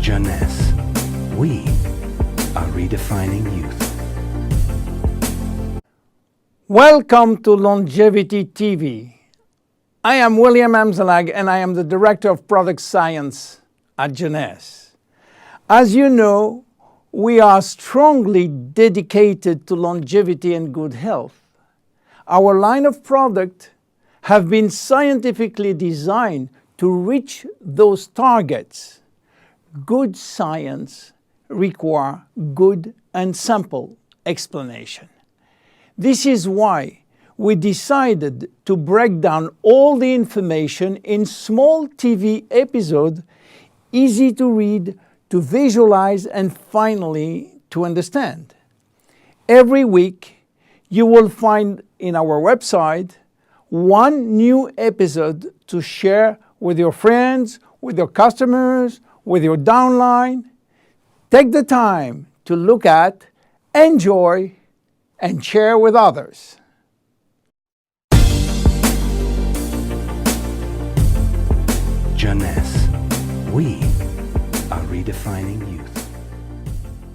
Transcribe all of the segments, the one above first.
Jeunesse. We are redefining youth. Welcome to Longevity TV. I am William Amzalag and I am the Director of Product Science at Jeunesse. As you know, we are strongly dedicated to longevity and good health. Our line of products have been scientifically designed to reach those targets. Good science requires good and simple explanation. This is why we decided to break down all the information in small TV episodes, easy to read, to visualize, and finally to understand. Every week, you will find in our website one new episode to share with your friends, with your customers, with your downline. Take the time to look at, enjoy, and share with others. Jeunesse. We are redefining youth.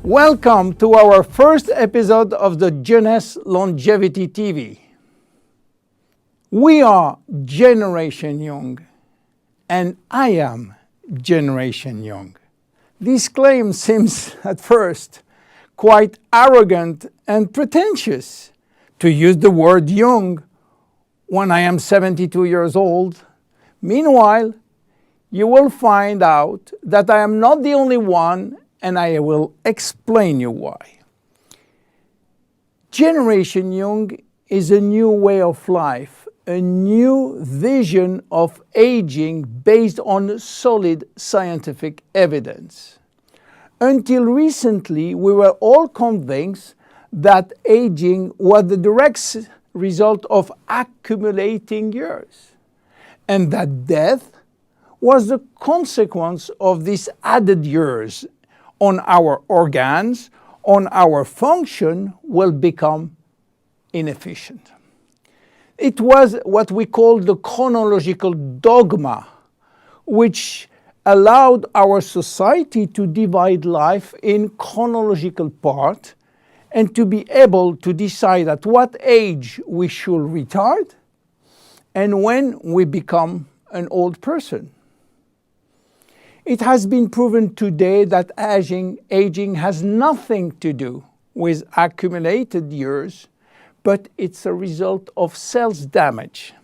Welcome to our first episode of the Jeunesse Longevity TV. We are Generation Young, and I am Generation Young. This claim seems at first quite arrogant and pretentious. To use the word young when I am 72 years old. Meanwhile, you will find out that I am not the only one, and I will explain you why. Generation Young is a new way of life, a new vision of aging based on solid scientific evidence. Until recently, we were all convinced that aging was the direct result of accumulating years, and that death was the consequence of these added years on our organs, on our function, will become inefficient. It was what we call the chronological dogma, which allowed our society to divide life in chronological parts and to be able to decide at what age we should retire and when we become an old person. It has been proven today that aging has nothing to do with accumulated years, but it's a result of cells damage.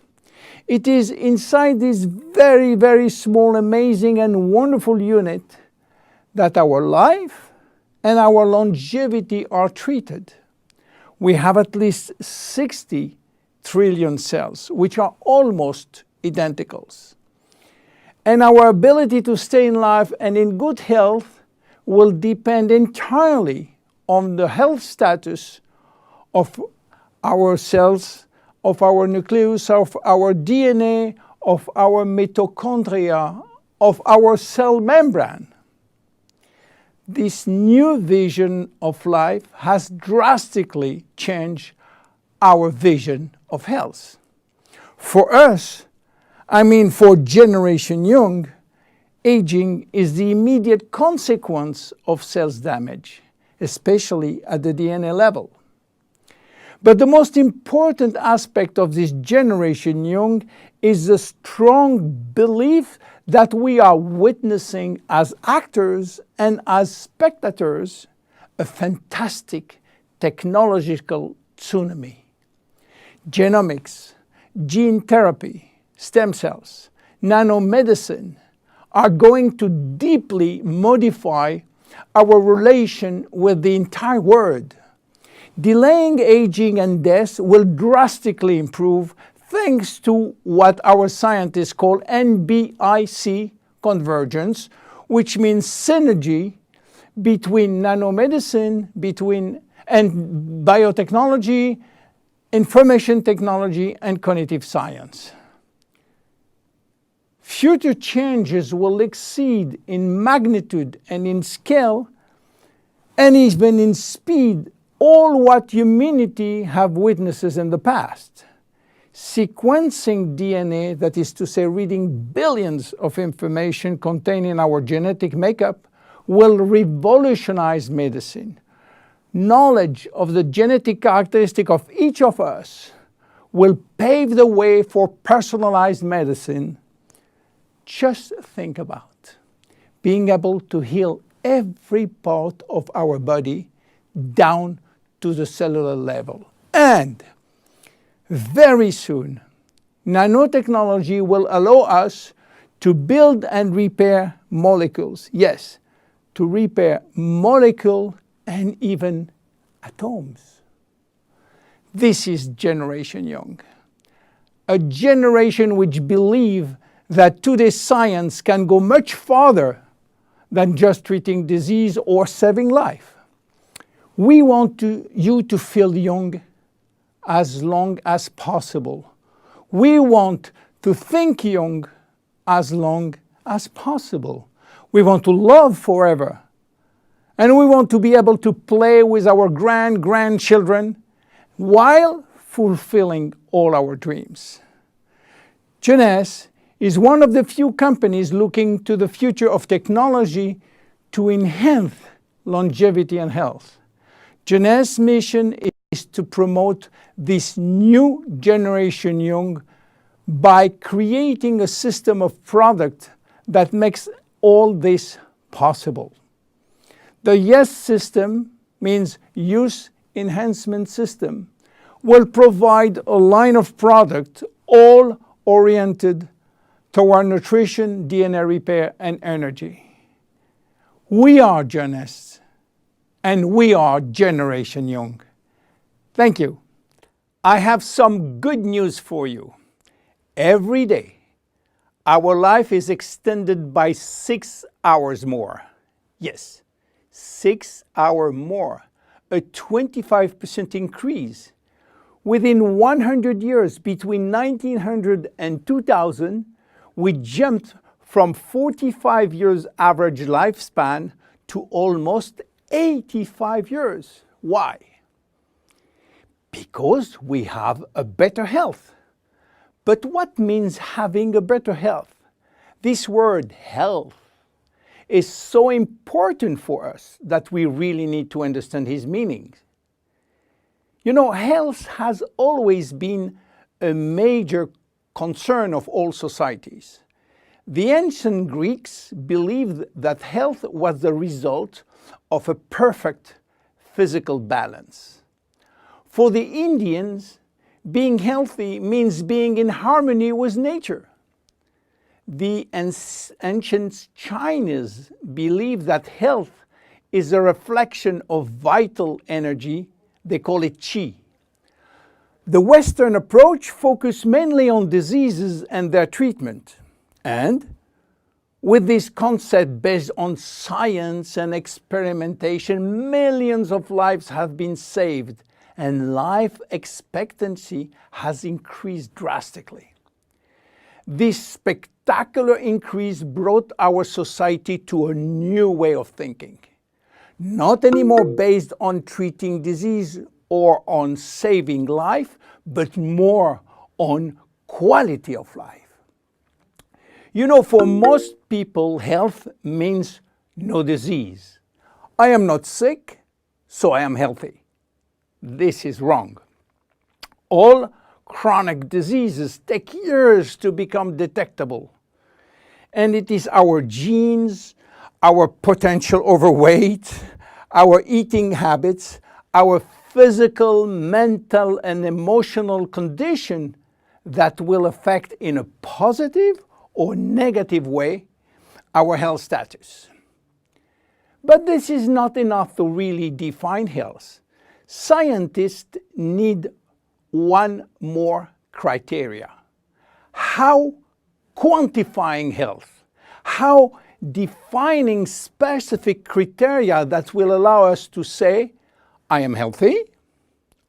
It is inside this very, very small, amazing, and wonderful unit that our life and our longevity are treated. We have at least 60 trillion cells, which are almost identicals. And our ability to stay in life and in good health will depend entirely on the health status of our cells, of our nucleus, of our DNA, of our mitochondria, of our cell membrane. This new vision of life has drastically changed our vision of health. For us, for Generation Young, aging is the immediate consequence of cells damage, especially at the DNA level. But the most important aspect of this Generation Young is the strong belief that we are witnessing as actors and as spectators a fantastic technological tsunami. Genomics, gene therapy, stem cells, nanomedicine are going to deeply modify our relation with the entire world. Delaying aging and death will drastically improve thanks to what our scientists call NBIC convergence, which means synergy between nanomedicine, and biotechnology, information technology, and cognitive science. Future changes will exceed in magnitude and in scale, and even in speed, all what humanity have witnesses in the past. Sequencing DNA, that is to say reading billions of information contained in our genetic makeup, will revolutionize medicine. Knowledge of the genetic characteristic of each of us will pave the way for personalized medicine. Just think about being able to heal every part of our body down to the cellular level. And very soon, nanotechnology will allow us to build and repair molecules. Yes, to repair molecules and even atoms. This is Generation Young, a generation which believes that today's science can go much farther than just treating disease or saving life. We want you to feel young as long as possible. We want to think young as long as possible. We want to love forever. And we want to be able to play with our grandchildren while fulfilling all our dreams. Jeunesse is one of the few companies looking to the future of technology to enhance longevity and health. Jeunesse's mission is to promote this new Generation Young by creating a system of product that makes all this possible. The YES system means Use Enhancement System, will provide a line of product all oriented toward nutrition, DNA repair, and energy. We are Jeunesse, and we are Generation Young. Thank you. I have some good news for you. Every day, our life is extended by 6 hours more. Yes, 6 hours more, a 25% increase. Within 100 years, between 1900 and 2000, we jumped from 45 years average lifespan to almost 85 years. Why? Because we have a better health. But what means having a better health? This word health is so important for us that we really need to understand his meaning. You know, health has always been a major concern of all societies. The ancient Greeks believed that health was the result of a perfect physical balance. For the Indians, being healthy means being in harmony with nature. The ancient Chinese believed that health is a reflection of vital energy. They call it qi. The Western approach focused mainly on diseases and their treatment. And with this concept based on science and experimentation, millions of lives have been saved and life expectancy has increased drastically. This spectacular increase brought our society to a new way of thinking. Not anymore based on treating disease or on saving life, but more on quality of life. You know, for most people, health means no disease. I am not sick, so I am healthy. This is wrong. All chronic diseases take years to become detectable. And it is our genes, our potential overweight, our eating habits, our physical, mental, and emotional condition that will affect in a positive or negative way our health status. But this is not enough to really define health. Scientists need one more criteria. How quantifying health? How defining specific criteria that will allow us to say, I am healthy,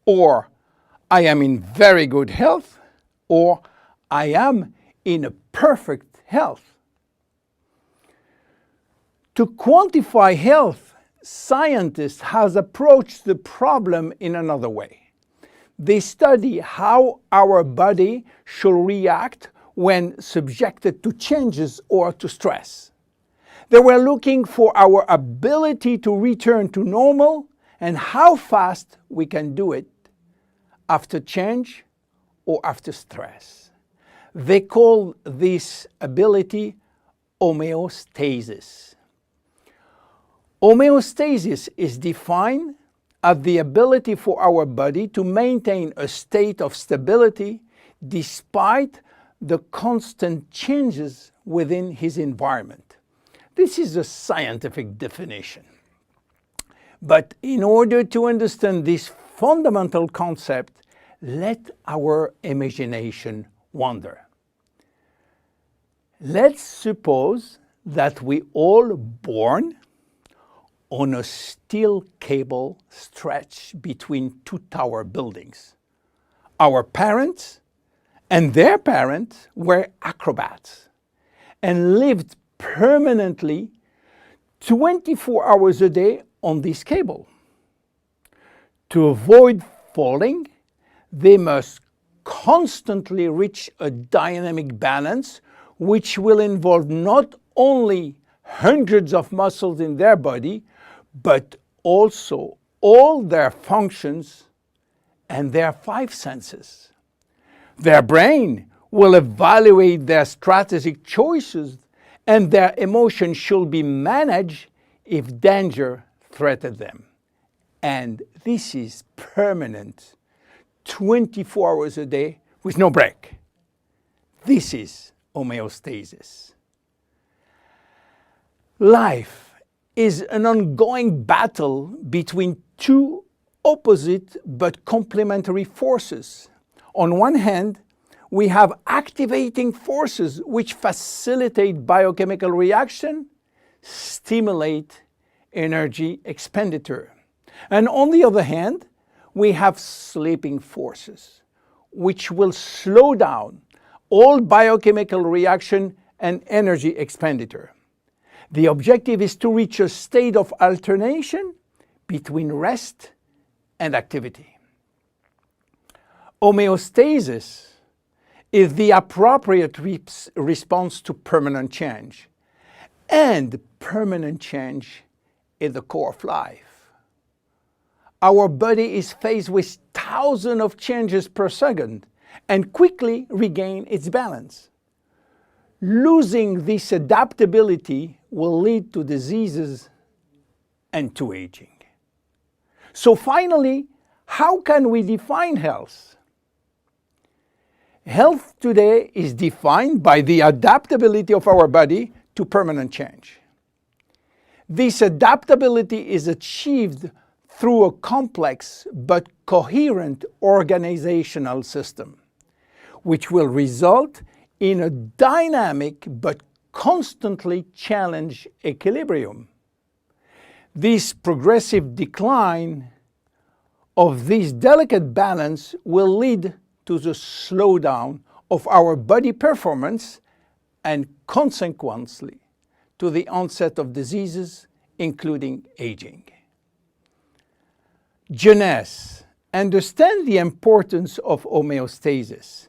or I am in very good health, or I am in a perfect health. To quantify health, scientists have approached the problem in another way. They study how our body should react when subjected to changes or to stress. They were looking for our ability to return to normal and how fast we can do it after change or after stress. They call this ability homeostasis. Homeostasis is defined as the ability for our body to maintain a state of stability despite the constant changes within his environment. This is a scientific definition. But in order to understand this fundamental concept, let our imagination wander. Let's suppose that we all born on a steel cable stretched between two tower buildings. Our parents and their parents were acrobats and lived permanently 24 hours a day on this cable. To avoid falling, they must constantly reach a dynamic balance, which will involve not only hundreds of muscles in their body, but also all their functions and their five senses. Their brain will evaluate their strategic choices, and their emotions should be managed if danger threatens them. And this is permanent, 24 hours a day with no break. This is homeostasis. Life is an ongoing battle between two opposite but complementary forces. On one hand, we have activating forces which facilitate biochemical reaction, stimulate energy expenditure. And on the other hand, we have sleeping forces which will slow down all biochemical reaction and energy expenditure. The objective is to reach a state of alternation between rest and activity. Homeostasis is the appropriate response to permanent change. And permanent change is the core of life. Our body is faced with thousands of changes per second and quickly regain its balance. Losing this adaptability will lead to diseases and to aging. So finally, how can we define health? Health today is defined by the adaptability of our body to permanent change. This adaptability is achieved through a complex but coherent organizational system, which will result in a dynamic but constantly challenged equilibrium. This progressive decline of this delicate balance will lead to the slowdown of our body performance and consequently to the onset of diseases, including aging. Jeunesse understands the importance of homeostasis,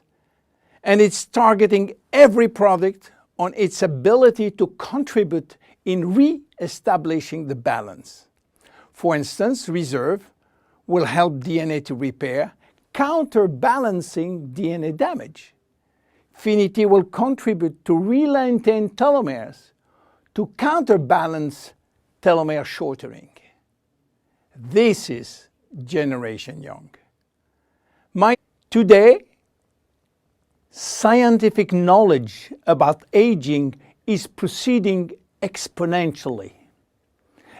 and it's targeting every product on its ability to contribute in re-establishing the balance. For instance, Reserve will help DNA to repair, counterbalancing DNA damage. Finity will contribute to re-lengthen telomeres to counterbalance telomere shortening. This is Generation Young. Today, scientific knowledge about aging is proceeding exponentially.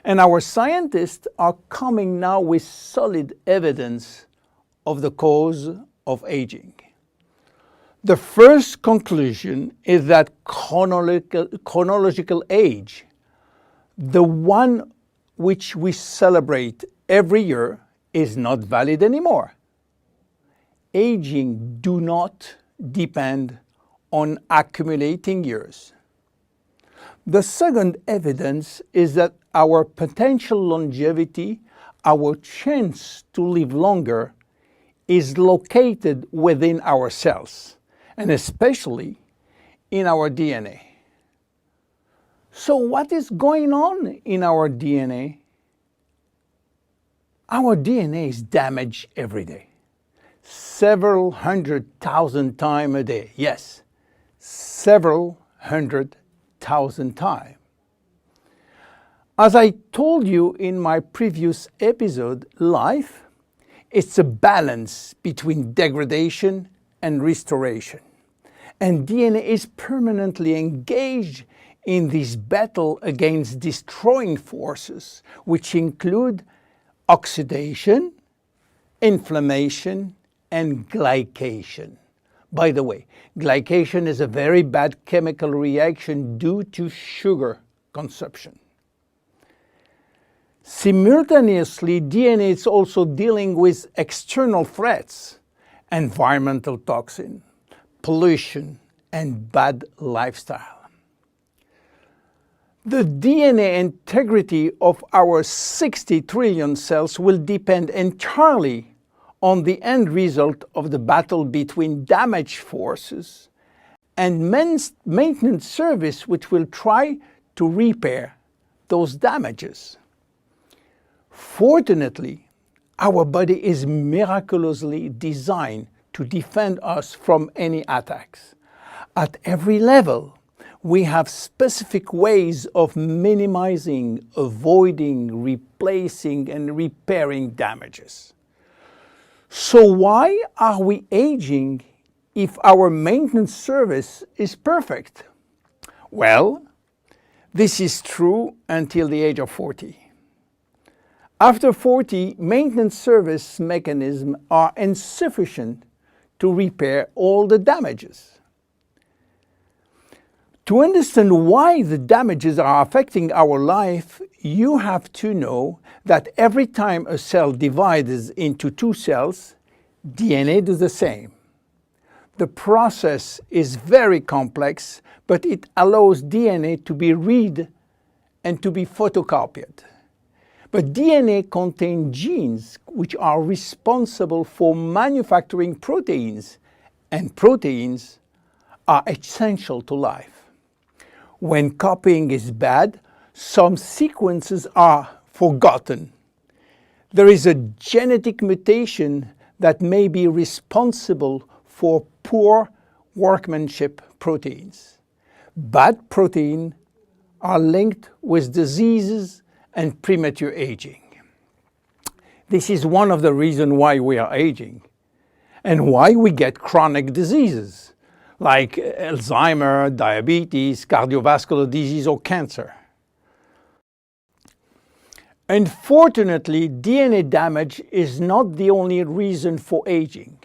And our scientists are coming now with solid evidence of the cause of aging. The first conclusion is that chronological age, the one which we celebrate every year, is not valid anymore. Aging do not depend on accumulating years. The second evidence is that our potential longevity, our chance to live longer, is located within our cells, and especially in our DNA. So what is going on in our DNA? Our DNA is damaged every day. Several 100,000 times a day. Yes, several 100,000 times. As I told you in my previous episode, life is a balance between degradation and restoration. And DNA is permanently engaged in this battle against destroying forces, which include oxidation, inflammation, and glycation. By the way, glycation is a very bad chemical reaction due to sugar consumption. Simultaneously, DNA is also dealing with external threats, environmental toxin, pollution, and bad lifestyle. The DNA integrity of our 60 trillion cells will depend entirely on the end result of the battle between damage forces and maintenance service, which will try to repair those damages. Fortunately, our body is miraculously designed to defend us from any attacks. At every level, we have specific ways of minimizing, avoiding, replacing, and repairing damages. So why are we aging if our maintenance service is perfect? Well, this is true until the age of 40. After 40, maintenance service mechanisms are insufficient to repair all the damages. To understand why the damages are affecting our life, you have to know that every time a cell divides into two cells, DNA does the same. The process is very complex, but it allows DNA to be read and to be photocopied. But DNA contains genes which are responsible for manufacturing proteins, and proteins are essential to life. When copying is bad, some sequences are forgotten. There is a genetic mutation that may be responsible for poor workmanship proteins. Bad proteins are linked with diseases and premature aging. This is one of the reasons why we are aging and why we get chronic diseases like Alzheimer's, diabetes, cardiovascular disease, or cancer. Unfortunately, DNA damage is not the only reason for aging.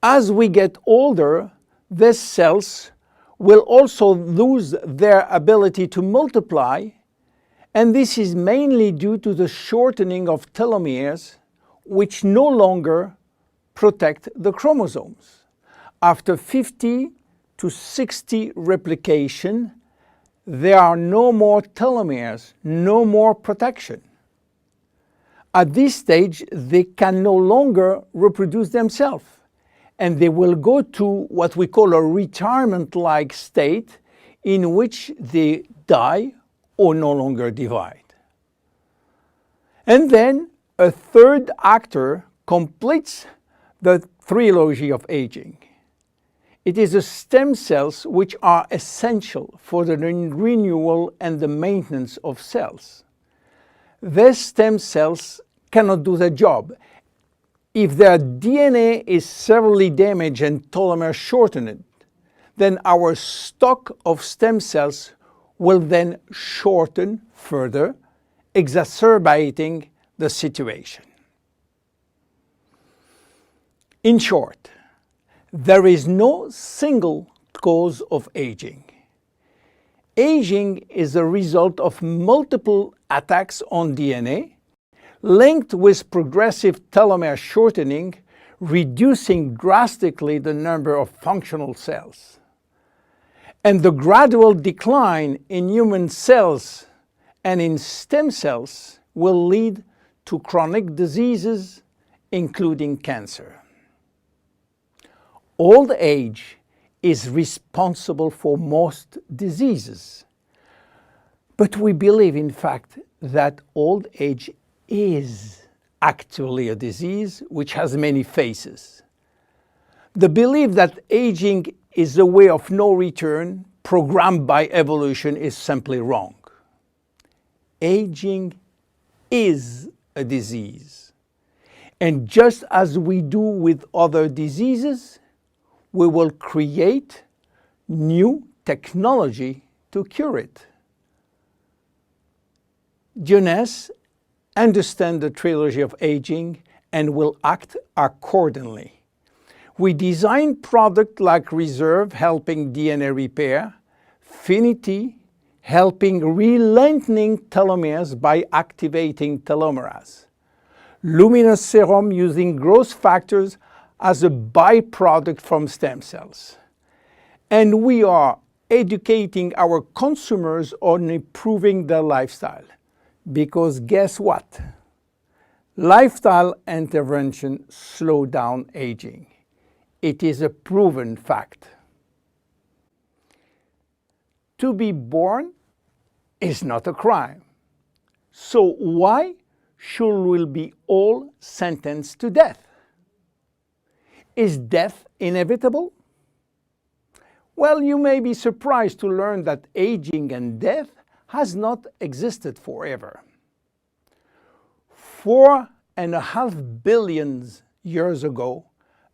As we get older, these cells will also lose their ability to multiply, and this is mainly due to the shortening of telomeres, which no longer protect the chromosomes. After 50 to 60 replication, there are no more telomeres, no more protection. At this stage, they can no longer reproduce themselves, and they will go to what we call a retirement-like state in which they die or no longer divide. And then a third actor completes the trilogy of aging. It is the stem cells which are essential for the renewal and the maintenance of cells. These stem cells cannot do their job. If their DNA is severely damaged and telomere shortened, then our stock of stem cells will then shorten further, exacerbating the situation. In short, there is no single cause of aging. Aging is a result of multiple attacks on DNA, linked with progressive telomere shortening, reducing drastically the number of functional cells. And the gradual decline in human cells and in stem cells will lead to chronic diseases, including cancer. Old age is responsible for most diseases. But we believe, in fact, that old age is actually a disease which has many faces. The belief that aging is a way of no return programmed by evolution is simply wrong. Aging is a disease. And just as we do with other diseases, we will create new technology to cure it. Jeunesse understands the trilogy of aging and will act accordingly. We design products like Reserve, helping DNA repair, Finity, helping re-lengthening telomeres by activating telomerase, Luminous Serum using growth factors as a byproduct from stem cells. And we are educating our consumers on improving their lifestyle. Because guess what? Lifestyle intervention slow down aging. It is a proven fact. To be born is not a crime. So why should we be all sentenced to death? Is death inevitable? Well, you may be surprised to learn that aging and death has not existed forever. 4.5 billion years ago,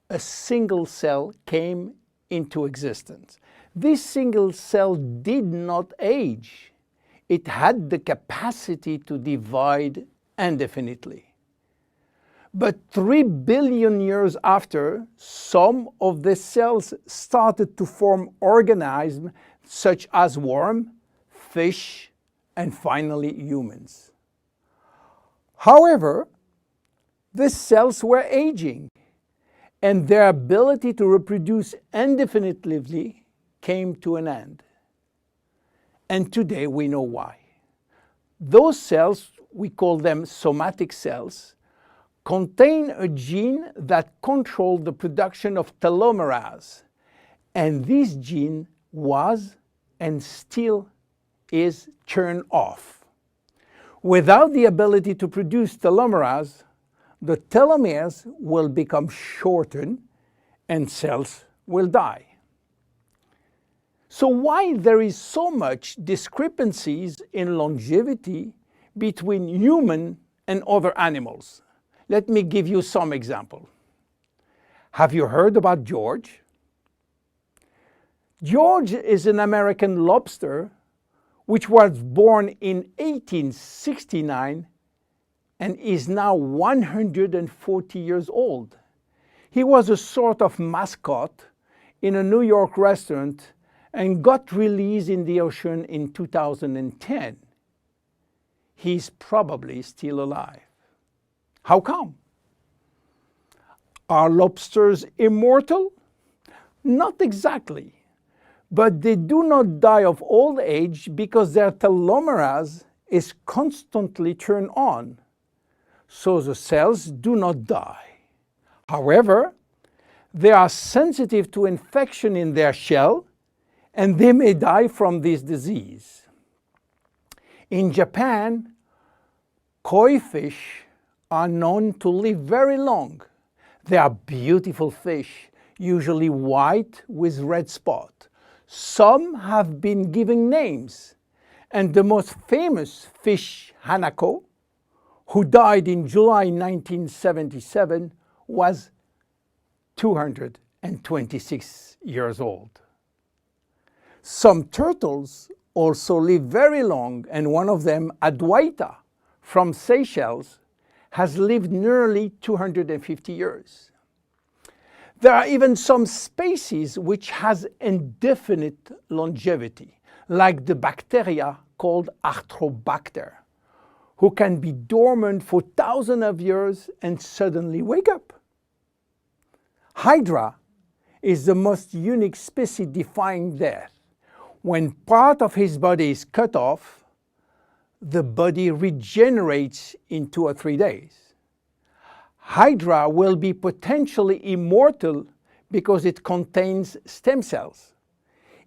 a single cell came into existence. This single cell did not age. It had the capacity to divide indefinitely. But 3 billion years after, some of the cells started to form organisms such as worms, fish, and finally humans. However, these cells were aging, and their ability to reproduce indefinitely came to an end. And today we know why. Those cells, we call them somatic cells, contain a gene that controls the production of telomerase. And this gene was and still is turned off. Without the ability to produce telomerase, the telomeres will become shortened and cells will die. So why there is so much discrepancies in longevity between human and other animals? Let me give you some example. Have you heard about George? George is an American lobster which was born in 1869 and is now 140 years old. He was a sort of mascot in a New York restaurant and got released in the ocean in 2010. He's probably still alive. How come? Are lobsters immortal? Not exactly, but they do not die of old age because their telomerase is constantly turned on, so the cells do not die. However, they are sensitive to infection in their shell, and they may die from this disease. In Japan, koi fish are known to live very long. They are beautiful fish, usually white with red spot. Some have been given names, and the most famous fish, Hanako, who died in July 1977, was 226 years old. Some turtles also live very long, and one of them, Adwaita, from Seychelles, has lived nearly 250 years. There are even some species which has indefinite longevity, like the bacteria called Arthrobacter, who can be dormant for thousands of years and suddenly wake up. Hydra is the most unique species defying death. When part of his body is cut off, the body regenerates in 2 or 3 days. Hydra will be potentially immortal because it contains stem cells.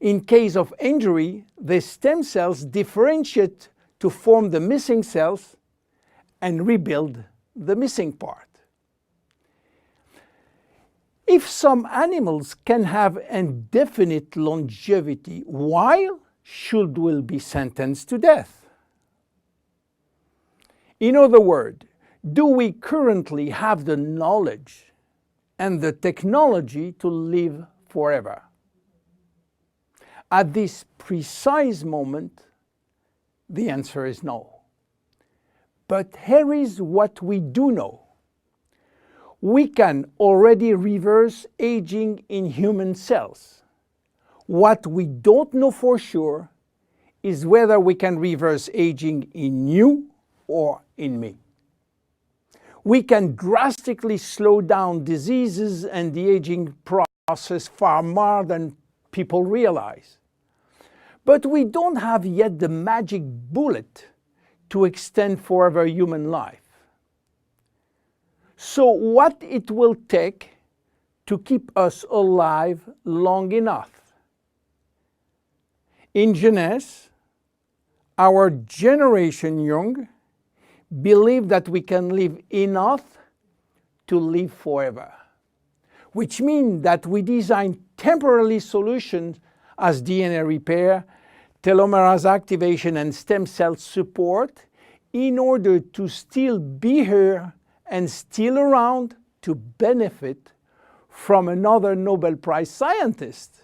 In case of injury, the stem cells differentiate to form the missing cells and rebuild the missing part. If some animals can have indefinite longevity, why should we be sentenced to death? In other words, do we currently have the knowledge and the technology to live forever? At this precise moment, the answer is no. But here is what we do know. We can already reverse aging in human cells. What we don't know for sure is whether we can reverse aging in you or in me. We can drastically slow down diseases and the aging process far more than people realize. But we don't have yet the magic bullet to extend forever human life. So what it will take to keep us alive long enough? In Jeunesse, our generation young believe that we can live enough to live forever, which means that we design temporary solutions as DNA repair, telomerase activation, and stem cell support in order to still be here and still around to benefit from another Nobel Prize scientist,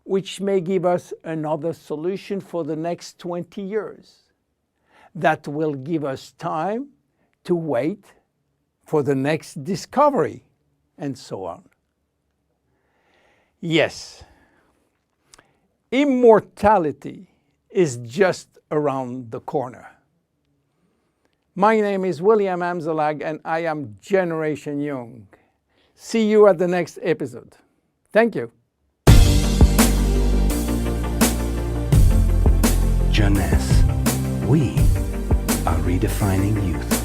which may give us another solution for the next 20 years. That will give us time to wait for the next discovery, and so on. Yes, immortality is just around the corner. My name is William Amzalag and I am Generation Young. See you at the next episode. Thank you. Jeunesse. We are redefining youth.